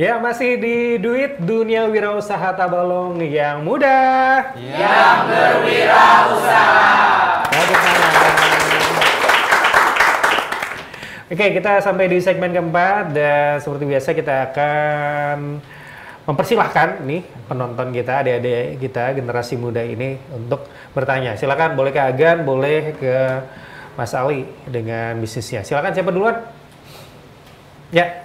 Ya, masih di Duit Dunia Wirausaha Tabalong yang mudah. Yang berwirausaha. Oke, kita sampai di segmen keempat dan seperti biasa kita akan mempersilahkan nih penonton kita, adik-adik kita, generasi muda ini untuk bertanya. Silakan, boleh ke Agan, boleh ke Mas Ali dengan bisnisnya. Silakan, siapa duluan? Ya.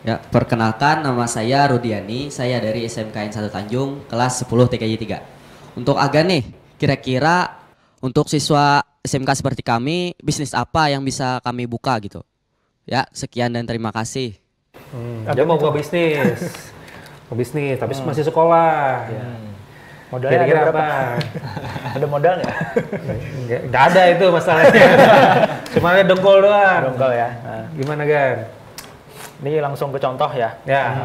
Ya, perkenalkan nama saya Rudiani, saya dari SMKN 1 Tanjung, kelas 10 TKJ 3. Untuk Agan nih, kira-kira untuk siswa SMK seperti kami, bisnis apa yang bisa kami buka gitu? Ya, sekian dan terima kasih. Dia mau buka bisnis. Bisnis, tapi masih sekolah. Ya. Modalnya Kira-kira ada apa? Ada modal nggak? Nggak ada itu masalahnya. Cuma ada dengkol doang. Dongkol ya. Nah, Gimana, Gan? ini langsung ke contoh ya. Ya.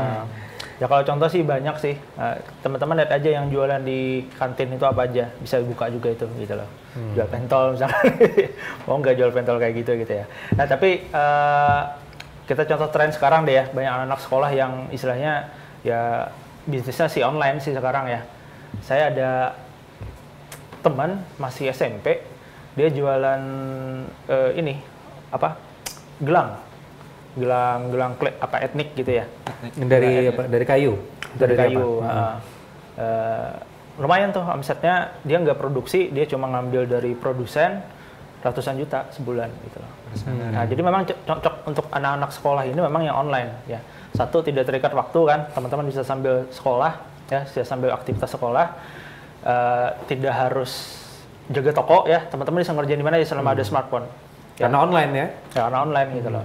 Ya kalau contoh sih banyak sih. Teman-teman lihat aja yang jualan di kantin itu apa aja. Bisa buka juga itu gitu loh. Jual pentol misalnya. Oh nggak jual pentol kayak gitu ya. Nah tapi kita contoh tren sekarang deh ya. Banyak anak-anak sekolah yang istilahnya ya bisnisnya sih online sih sekarang ya. Saya ada teman masih SMP. Dia jualan ini apa? gelang apa etnik gitu ya. Dari apa? Dari kayu. Dari kayu. apa? Lumayan tuh omsetnya, dia nggak produksi, dia cuma ngambil dari produsen ratusan juta sebulan gitu loh. Nah, jadi memang cocok untuk anak-anak sekolah ini memang yang online ya. Satu, tidak terikat waktu kan, teman-teman bisa sambil sekolah ya, bisa sambil aktivitas sekolah. Tidak harus jaga toko ya, teman-teman bisa ngerjain di mana ya selama ada smartphone. Ya. Karena online ya. Ya, karena online gitu loh.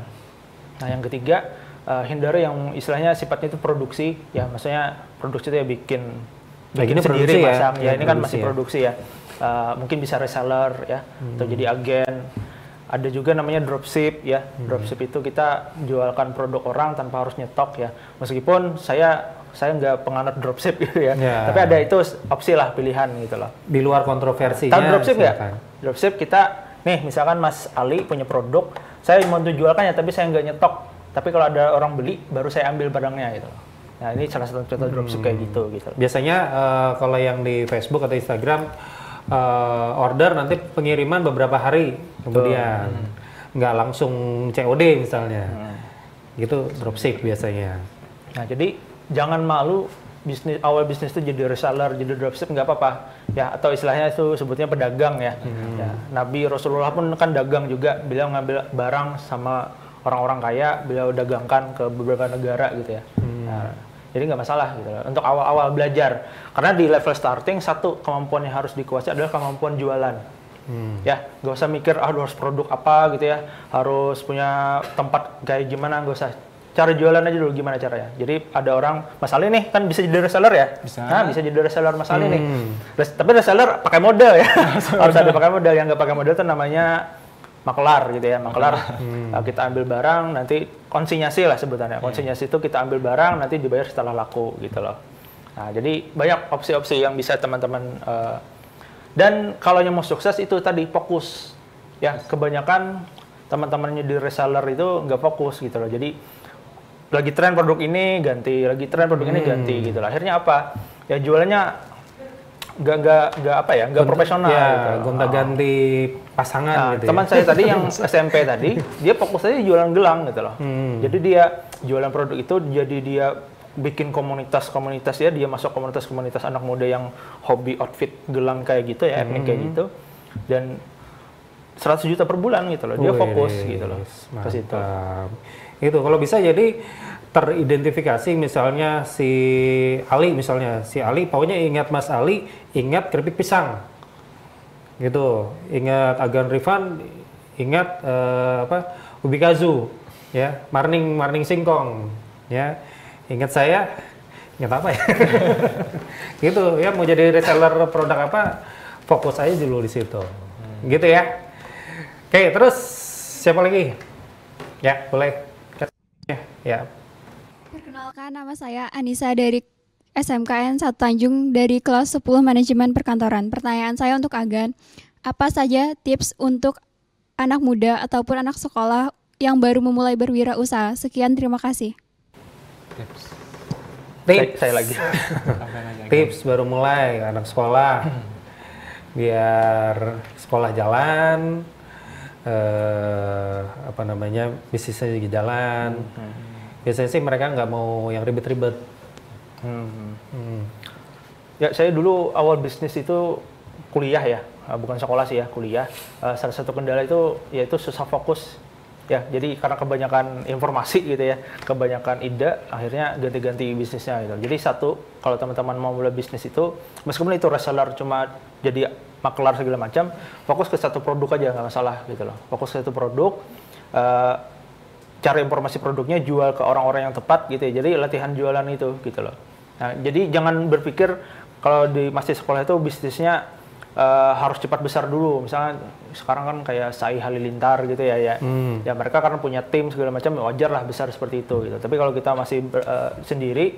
Nah, yang ketiga, hindari yang istilahnya sifatnya itu produksi, ya maksudnya produksi itu ya bikin ini sendiri, produksi ya? masang, ya ini kan Produksi masih ya? produksi ya. Mungkin bisa reseller ya, atau jadi agen. Ada juga namanya dropship ya. Dropship itu kita jualkan produk orang tanpa harus nyetok ya. Meskipun saya nggak penganut dropship gitu ya. Tapi ada itu opsi lah, pilihan gitu loh. Di luar kontroversinya. Tahu dropship nggak? silakan. Dropship kita, nih misalkan Mas Ali punya produk, saya mau jualkan ya, tapi saya nggak nyetok. Tapi kalau ada orang beli, baru saya ambil barangnya gitu loh. Nah ini salah satu contoh dropship kayak gitu. Biasanya kalau yang di Facebook atau Instagram order nanti pengiriman beberapa hari kemudian, nggak langsung COD misalnya. Gitu dropship biasanya. Nah jadi jangan malu awal bisnis itu jadi reseller, jadi dropship nggak apa-apa ya, atau istilahnya itu sebutnya pedagang ya. Ya. Nabi Rasulullah pun kan dagang juga, beliau ngambil barang sama orang-orang kaya, beliau dagangkan ke beberapa negara gitu ya. Nah, jadi nggak masalah gitu loh. Untuk awal-awal belajar, karena di level starting satu kemampuan yang harus dikuasai adalah kemampuan jualan. Ya, nggak usah mikir harus produk apa gitu ya, harus punya tempat kayak gimana, nggak usah. Cara jualan aja dulu gimana caranya. Jadi ada orang, Mas Ali nih kan bisa jadi reseller ya? Bisa. Nah, bisa jadi reseller Mas Ali nih. Tapi reseller pakai modal ya. Harus ada pakai modal. Yang nggak pakai modal itu namanya makelar gitu ya. Makelar kita ambil barang, nanti konsinyasi lah sebutannya. Konsinyasi itu kita ambil barang, nanti dibayar setelah laku gitu loh. Nah, jadi banyak opsi-opsi yang bisa teman-teman. Dan kalau yang mau sukses itu tadi fokus. Ya, kebanyakan teman-temannya di reseller itu nggak fokus gitu loh. Jadi lagi tren produk ini ganti, lagi tren produk ini ganti gitu lah. Akhirnya apa? Ya jualannya nggak profesional. Ya, gitu. gonta-ganti pasangan Nah, gitu. teman saya tadi yang SMP tadi, dia fokus aja jualan gelang gitu loh. Jadi dia jualan produk itu, jadi dia bikin komunitas ya, dia masuk komunitas anak muda yang hobi outfit gelang kayak gitu ya, etnik kayak gitu. Dan 100 juta per bulan gitu loh. Dia fokus gitu loh ke situ. Itu kalau bisa jadi teridentifikasi, misalnya si Ali pokoknya ingat Mas Ali, ingat keripik pisang gitu, ingat Agan Rifan, ingat ubi kazu ya, marning singkong ya, ingat saya, ingat apa ya. Gitu ya, mau jadi reseller produk apa, fokus aja dulu di situ. Gitu ya. Oke, terus siapa lagi? Ya, boleh. Ya. Perkenalkan, nama saya Anissa dari SMKN 1 Tanjung dari kelas 10 Manajemen Perkantoran. Pertanyaan saya untuk Agan, apa saja tips untuk anak muda ataupun anak sekolah yang baru memulai berwirausaha? Sekian, terima kasih. Tips. Saya lagi. Tips baru mulai anak sekolah biar sekolah jalan, bisnisnya juga jalan. Biasanya sih mereka nggak mau yang ribet-ribet. Ya, saya dulu awal bisnis itu kuliah ya, bukan sekolah sih ya, kuliah. Salah satu kendala itu yaitu susah fokus. Ya, jadi karena kebanyakan informasi gitu ya, kebanyakan ide, akhirnya ganti-ganti bisnisnya gitu. Jadi satu, kalau teman-teman mau mulai bisnis itu, meskipun itu reseller cuma jadi makelar segala macam, fokus ke satu produk aja nggak masalah gitu loh. Fokus ke satu produk, cari informasi produknya, jual ke orang-orang yang tepat gitu ya. Jadi latihan jualan itu gitu loh. Nah, jadi jangan berpikir kalau di masih sekolah itu bisnisnya harus cepat besar dulu. Misalnya sekarang kan kayak Sai Halilintar gitu ya. Ya mereka karena punya tim segala macam, wajar lah besar seperti itu gitu. Tapi kalau kita masih sendiri,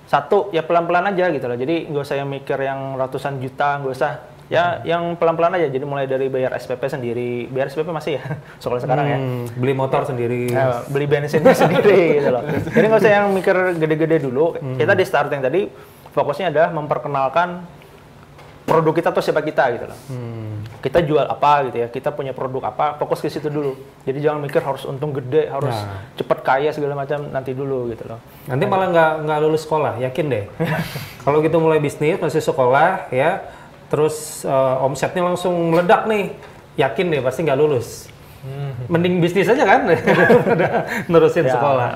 satu ya pelan-pelan aja gitu loh. Jadi nggak usah yang mikir yang ratusan juta, nggak usah. Ya yang pelan-pelan aja. Jadi mulai dari bayar SPP sendiri, bayar SPP masih ya sekolah sekarang ya. Beli motor sendiri, beli bensinnya sendiri gitu loh. Jadi nggak usah yang mikir gede-gede dulu. Kita di starting tadi fokusnya adalah memperkenalkan produk kita atau siapa kita gitu loh. Kita jual apa gitu ya, kita punya produk apa, fokus ke situ dulu. Jadi jangan mikir harus untung gede, harus cepat kaya segala macam nanti dulu gitu loh. Nanti malah nggak lulus sekolah, yakin deh. Kalau gitu mulai bisnis masih sekolah ya, terus omsetnya langsung meledak nih, yakin deh pasti nggak lulus. Mending bisnis aja kan, nerusin sekolah.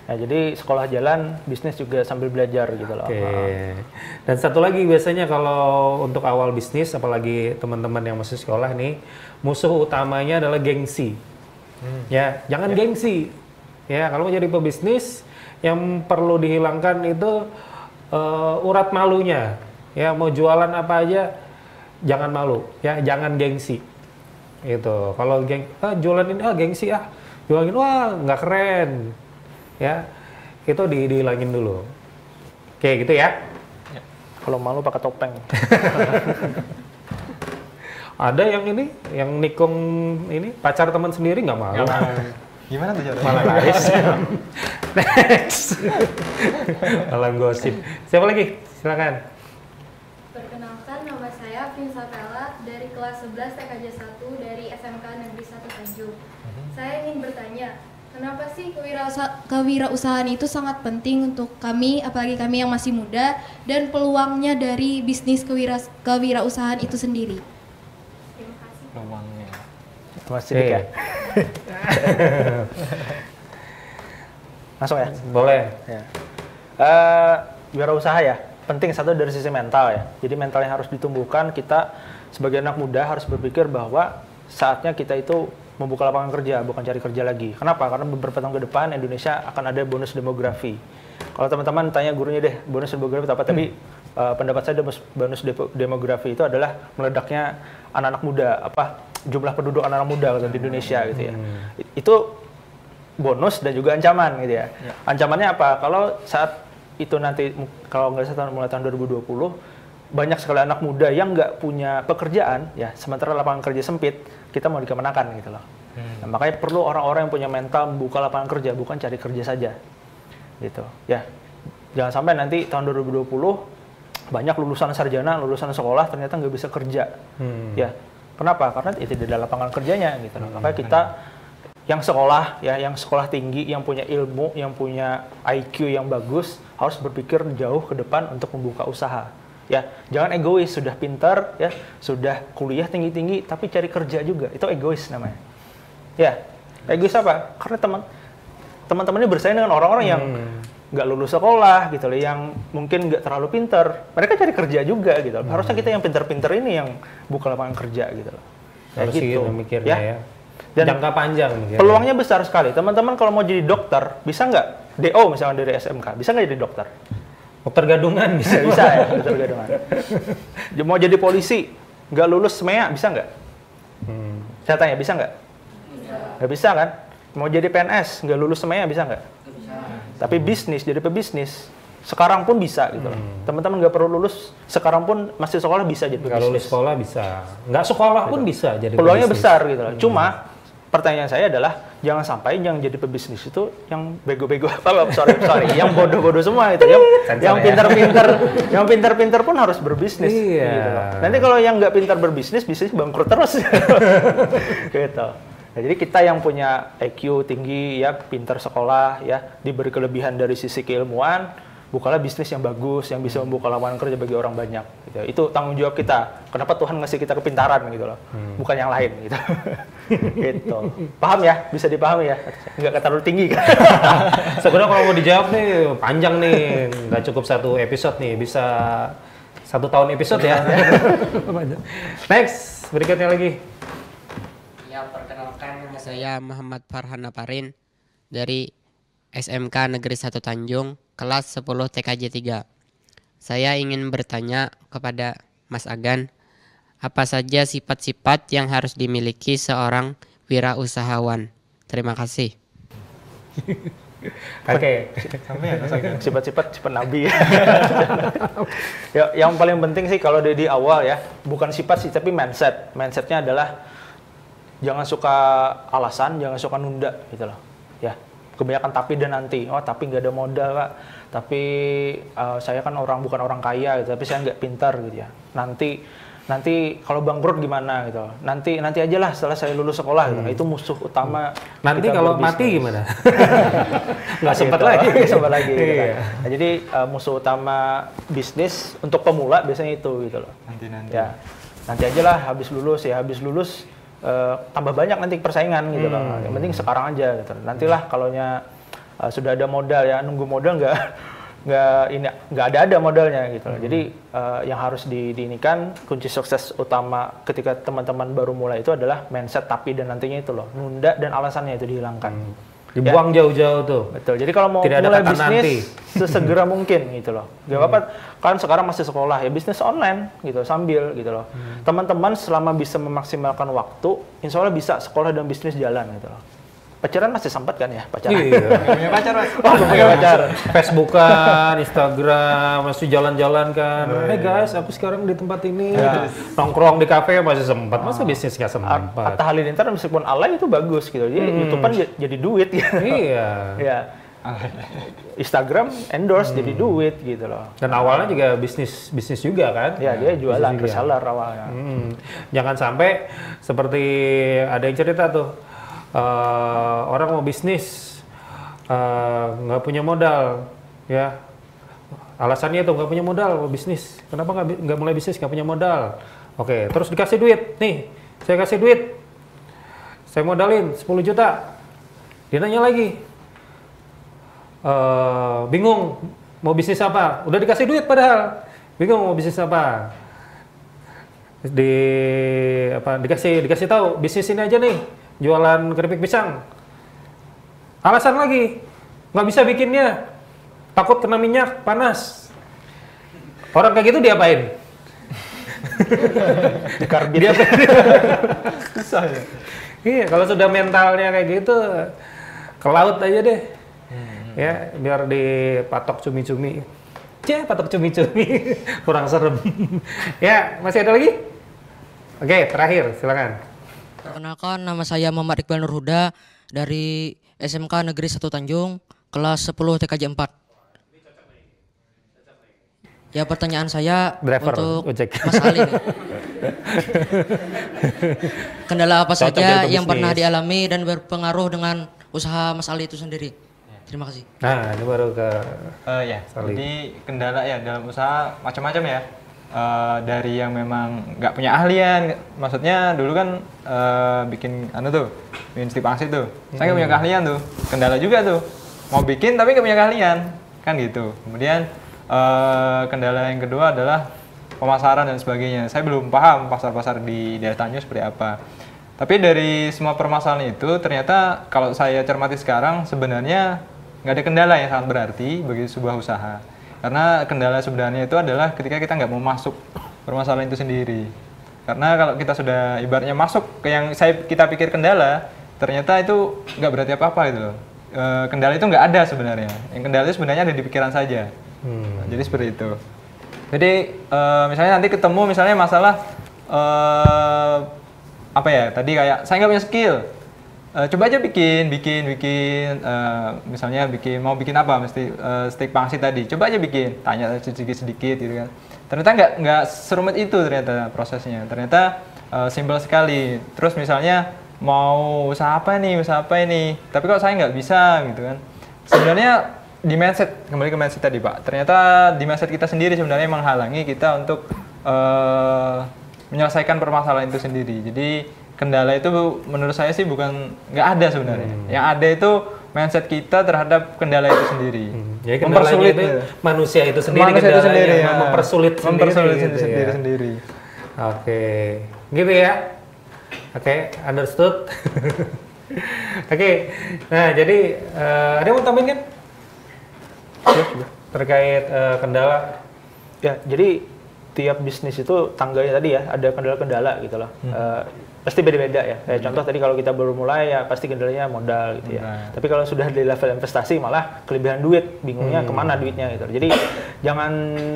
Nah, jadi sekolah jalan, bisnis juga sambil belajar gitu loh. Oke. Dan satu lagi biasanya kalau untuk awal bisnis, apalagi teman-teman yang masih sekolah nih, musuh utamanya adalah gengsi. Ya, jangan gengsi. Ya, kalau mau jadi pebisnis, yang perlu dihilangkan itu urat malunya. Ya, mau jualan apa aja, jangan malu. Ya, jangan gengsi. Itu. Kalau jualan ini gengsi jualan ini wah nggak keren. Ya, itu dihilangin dulu. Oke, gitu ya. Kalau malu pakai topeng. Ada yang nikung ini pacar teman sendiri nggak malu. Gimana tuh caranya? Malah laris. Next. Malah gosip. Siapa lagi? Silakan. Perkenalkan, nama saya Vinsapella dari kelas 11 TKJ 1 dari SMK Negeri 1 Tanjung. Saya ingin bertanya, kenapa sih kewirausahaan itu sangat penting untuk kami, apalagi kami yang masih muda, dan peluangnya dari bisnis kewirausahaan itu sendiri? Terima kasih. Peluangnya. Masih ya. Langsung ya? Boleh. Ya. Wirausaha ya, penting satu dari sisi mental ya. Jadi mental yang harus ditumbuhkan, kita sebagai anak muda harus berpikir bahwa saatnya kita itu membuka lapangan kerja, bukan cari kerja lagi. Kenapa? Karena beberapa tahun ke depan Indonesia akan ada bonus demografi. Kalau teman-teman tanya gurunya deh, bonus demografi apa? Tapi pendapat saya bonus demografi itu adalah meledaknya anak-anak muda, jumlah penduduk anak-anak muda di Indonesia gitu ya. Itu bonus dan juga ancaman gitu ya. Ancamannya apa? Kalau saat itu nanti, kalau nggak salah mulai tahun 2020, banyak sekali anak muda yang nggak punya pekerjaan, ya sementara lapangan kerja sempit, kita mau dikemenakan gitu loh. Nah, makanya perlu orang-orang yang punya mental membuka lapangan kerja, bukan cari kerja saja. Gitu. Ya, jangan sampai nanti tahun 2020 banyak lulusan sarjana, lulusan sekolah ternyata nggak bisa kerja. Ya, kenapa? Karena itu tidak ada lapangan kerjanya gitu loh. Makanya kita yang sekolah, ya, yang sekolah tinggi, yang punya ilmu, yang punya IQ yang bagus, harus berpikir jauh ke depan untuk membuka usaha. Ya, jangan egois, sudah pintar, ya, sudah kuliah tinggi-tinggi, tapi cari kerja juga, itu egois namanya. Ya, egois apa? Karena teman-teman ini bersaing dengan orang-orang yang nggak lulus sekolah, gitu loh, yang mungkin nggak terlalu pintar, mereka cari kerja juga, gitu. Harusnya kita yang pintar-pintar ini yang buka lapangan kerja, gitu loh. Harus gitu mikirnya ya. Dan jangka panjang mikirnya. Peluangnya besar sekali. Teman-teman kalau mau jadi dokter, bisa nggak? DO misalnya dari SMK, bisa nggak jadi dokter? Dokter gadungan bisa. Bisa ya, dokter gadungan. Mau jadi polisi, nggak lulus SMEA, bisa nggak? Saya tanya, bisa nggak? Nggak bisa kan? Mau jadi PNS, nggak lulus SMEA, bisa nggak? Bisa. Tapi bisnis, jadi pebisnis, sekarang pun bisa gitu loh. Teman-teman nggak perlu lulus, sekarang pun masih sekolah bisa jadi pebisnis. Nggak lulus sekolah bisa. Nggak sekolah pun bisa jadi peluangnya pebisnis. besar gitu loh. Cuma, pertanyaan saya adalah jangan sampai yang jadi pebisnis itu yang bego-bego sorry yang bodoh-bodoh semua gitu yang pintar-pintar pun harus berbisnis gitu loh. Nanti kalau yang nggak pintar berbisnis bisnis bangkrut terus gitu. Nah, jadi kita yang punya IQ tinggi ya, pintar sekolah ya, diberi kelebihan dari sisi keilmuan, bukalah bisnis yang bagus yang bisa membuka lapangan kerja bagi orang banyak gitu. Itu tanggung jawab kita. Kenapa Tuhan ngasih kita kepintaran gitu loh, bukan yang lain gitu. Gitu. Paham ya? Bisa dipahami ya? Nggak terlalu tinggi kan? Sebenarnya kalau mau dijawab nih panjang nih, nggak cukup 1 episode nih, bisa 1 tahun episode ya. Next, berikutnya lagi. Ya, perkenalkan nama saya Muhammad Farhan Aparin dari SMK Negeri 1 Tanjung, kelas 10 TKJ 3. Saya ingin bertanya kepada Mas Agan, apa saja sifat-sifat yang harus dimiliki seorang wirausahawan? Terima kasih. Oke. Sifat-sifat nabi. Ya, yang paling penting sih kalau di awal ya, bukan sifat sih tapi mindset. Mindsetnya adalah jangan suka alasan, jangan suka nunda gitu loh. Ya, kebanyakan tapi dan nanti. Oh, tapi nggak ada modal, Kak. Tapi saya kan bukan orang kaya gitu, tapi saya nggak pintar gitu ya. Nanti kalau bangkrut gimana gitu. Nanti aja lah setelah saya lulus sekolah gitu. Itu musuh utama. Nanti kalau mati gimana? Nggak sempat gitu, lagi. Nggak sempat lagi gitu kan. Nah, jadi musuh utama bisnis untuk pemula biasanya itu gitu loh. Nanti. Ya, nanti aja lah habis lulus tambah banyak nanti persaingan gitu loh. Yang penting sekarang aja gitu. Nantilah kalaunya sudah ada modal ya, nunggu modal nggak ada modalnya gitu loh. Jadi yang harus diinikan kunci sukses utama ketika teman-teman baru mulai itu adalah mindset tapi dan nantinya itu loh, nunda dan alasannya itu dihilangkan. Dibuang jauh-jauh tuh. Betul. Jadi kalau mau Tidak ada mulai kata bisnis nanti. sesegera mungkin gitu loh. Gak apa-apa. Kan sekarang masih sekolah ya, bisnis online gitu sambil gitu loh. Teman-teman selama bisa memaksimalkan waktu, insya Allah bisa sekolah dan bisnis jalan gitu loh. Pacaran masih sempat kan ya pacaran? Iya. Punya pacar, Mas. Oh, belum punya pacar. Facebookan, Instagram, masih jalan-jalan kan. Hey guys, aku sekarang di tempat ini. Nongkrong di kafe masih sempat. Masa bisnis nggak sempat? Atta Halilintar meskipun alay itu bagus gitu. Jadi YouTube kan jadi duit gitu. Iya. Ya. Instagram endorse jadi duit gitu loh. Dan awalnya juga bisnis juga kan? Ya, dia jualan Bisnis juga. reseller awalnya. Jangan sampai seperti ada yang cerita tuh, orang mau bisnis nggak punya modal, ya alasannya tuh nggak punya modal mau bisnis. Kenapa nggak mulai bisnis nggak punya modal? Oke, terus dikasih duit, nih saya kasih duit, saya modalin 10 juta, dia nanya lagi, bingung mau bisnis apa? Udah dikasih duit padahal bingung mau bisnis apa? Dikasih tahu bisnis ini aja nih, jualan keripik pisang. Alasan lagi nggak bisa bikinnya, takut kena minyak panas. Orang kayak gitu diapain? Dikarbit. Susah ya. Iya, kalau sudah mentalnya kayak gitu, ke laut aja deh. Ya, biar dipatok cumi-cumi. Patok cumi-cumi. Kurang serem. Ya, masih ada lagi? Oke, terakhir, silakan. Perkenalkan, nama saya Muhammad Iqbal Nurhuda dari SMK Negeri 1 Tanjung, kelas 10 TKJ 4. Ya, pertanyaan saya Driver, untuk ojek. Mas Ali. Kendala apa Cocok saja jadi yang pernah pebisnis. dialami dan berpengaruh dengan usaha Mas Ali itu sendiri? Terima kasih. Nah, ini baru ke Ya, Sali. jadi kendala ya dalam usaha macam-macam ya. Dari yang memang nggak punya ahlian, maksudnya dulu kan bikin bikin stip angsit tuh. Saya nggak punya keahlian tuh, kendala juga tuh. Mau bikin tapi nggak punya keahlian, kan gitu. Kemudian kendala yang kedua adalah pemasaran dan sebagainya. Saya belum paham pasar-pasar di daerah Tanjung seperti apa. Tapi dari semua permasalahan itu ternyata kalau saya cermati sekarang sebenarnya nggak ada kendala yang sangat berarti bagi sebuah usaha. Karena kendala sebenarnya itu adalah ketika kita nggak mau masuk permasalahan itu sendiri. Karena kalau kita sudah ibaratnya masuk ke yang kita pikir kendala, ternyata itu nggak berarti apa-apa gitu loh. Kendala itu nggak ada sebenarnya. Yang kendala itu sebenarnya ada di pikiran saja. Jadi seperti itu. Jadi misalnya nanti ketemu misalnya masalah apa ya tadi kayak saya nggak punya skill. coba aja bikin, misalnya mau bikin apa, mesti steak pangsit tadi, coba aja bikin, tanya sedikit gitu kan. Ternyata nggak serumit itu ternyata prosesnya, ternyata simpel sekali. Terus misalnya mau usaha apa ini, tapi kok saya nggak bisa gitu kan. Sebenarnya di mindset, kembali ke mindset tadi Pak, ternyata di mindset kita sendiri sebenarnya menghalangi kita untuk menyelesaikan permasalahan itu sendiri. Jadi kendala itu menurut saya sih nggak ada sebenarnya. Yang ada itu mindset kita terhadap kendala itu sendiri. Jadi mempersulit itu manusia itu sendiri, ya. mempersulit sendiri. sendiri. Oke, gitu ya. Oke, understood. Oke, nah jadi ada yang mau tambahin kan? Terkait kendala. Ya, jadi tiap bisnis itu tangganya tadi ya, ada kendala-kendala gitu loh. Pasti beda-beda ya. Kayak contoh tadi kalau kita baru mulai ya pasti kendalanya modal gitu ya. Tapi kalau sudah di level investasi malah kelebihan duit, bingungnya kemana duitnya gitu. Jadi jangan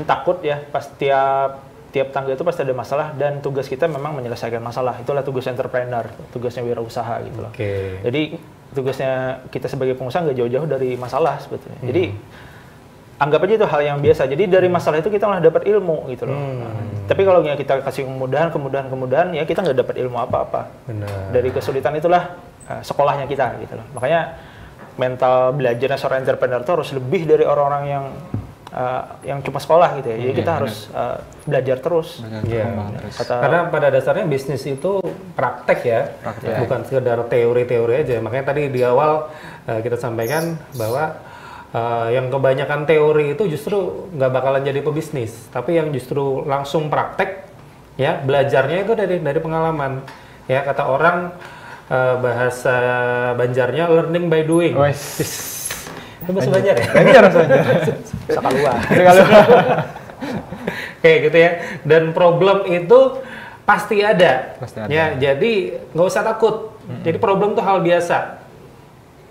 takut ya, pas tiap tangga itu pasti ada masalah dan tugas kita memang menyelesaikan masalah. Itulah tugas entrepreneur, tugasnya wirausaha gitu loh. Jadi tugasnya kita sebagai pengusaha nggak jauh-jauh dari masalah sebetulnya. Jadi anggap aja itu hal yang biasa. Jadi dari masalah itu kita malah dapat ilmu gitu loh. Tapi kalau kita kasih kemudahan, ya kita nggak dapat ilmu apa-apa. Dari kesulitan itulah sekolahnya kita gitu loh. Makanya mental belajarnya seorang entrepreneur itu harus lebih dari orang-orang yang cuma sekolah gitu ya. Jadi kita harus belajar terus. Karena pada dasarnya bisnis itu praktek ya, bukan sekedar teori-teori aja. Makanya tadi di awal kita sampaikan bahwa yang kebanyakan teori itu justru nggak bakalan jadi pebisnis, tapi yang justru langsung praktek, ya belajarnya itu dari pengalaman. Ya kata orang bahasa Banjarnya learning by doing. Itu bahasa Banjar ya? Banjar. Sakalua. Kayak gitu ya. Dan problem itu pasti ada. Ya, jadi nggak usah takut. Jadi problem itu hal biasa.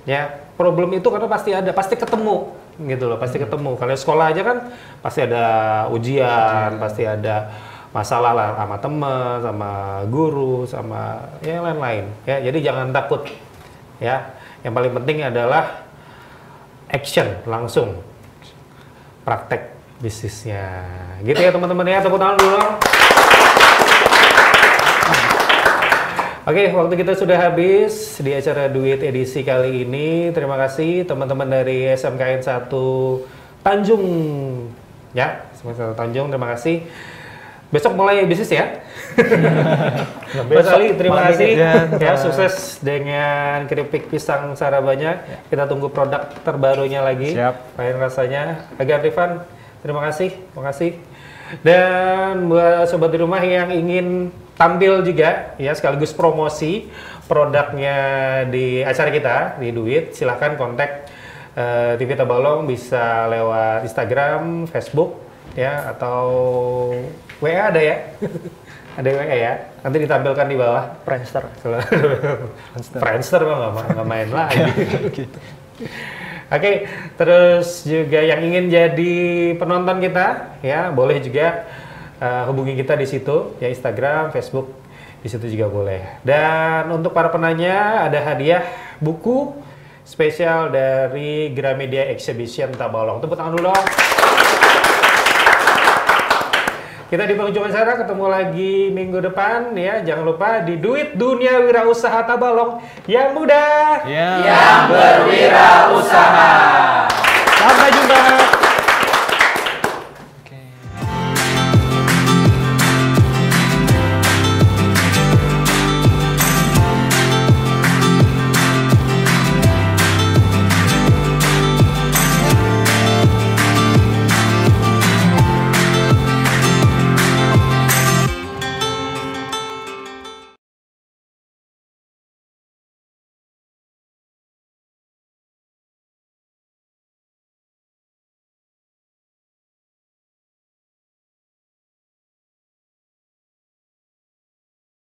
Ya. Problem itu karena pasti ada, pasti ketemu gitu loh, pasti ketemu. Kalau sekolah aja kan pasti ada ujian, pasti ada masalah lah sama teman, sama guru, sama yang lain-lain. Ya, jadi jangan takut. Ya, yang paling penting adalah action langsung, praktek bisnisnya. Gitu ya teman-teman ya, tepuk tangan dulu. Oke, waktu kita sudah habis di acara Duit edisi kali ini. Terima kasih teman-teman dari SMKN 1 Tanjung. Ya, SMKN 1 Tanjung, terima kasih. Besok mulai bisnis ya. Mas Ali, terima kasih. Ya, sukses dengan keripik pisang Sarabanya. Kita tunggu produk terbarunya lagi. Siap. Main rasanya. Agar Rifan, terima kasih. Terima kasih. Dan buat sobat di rumah yang ingin tampil juga ya sekaligus promosi produknya di acara kita di Duit, silahkan kontak TV Tabalong, bisa lewat Instagram, Facebook ya, atau WA ada ya. Ada WA ya, nanti ditampilkan di bawah. Friendster nggak main lagi. Oke, terus juga yang ingin jadi penonton kita ya boleh juga hubungi kita di situ ya, Instagram, Facebook, di situ juga boleh. Dan untuk para penanya ada hadiah buku spesial dari Gramedia Exhibition Tabalong. Tepuk tangan dulu dong. Kita di penghujung acara, ketemu lagi minggu depan ya. Jangan lupa di Duit Dunia Wirausaha Tabalong yang mudah, yang berwirausaha. Sampai jumpa.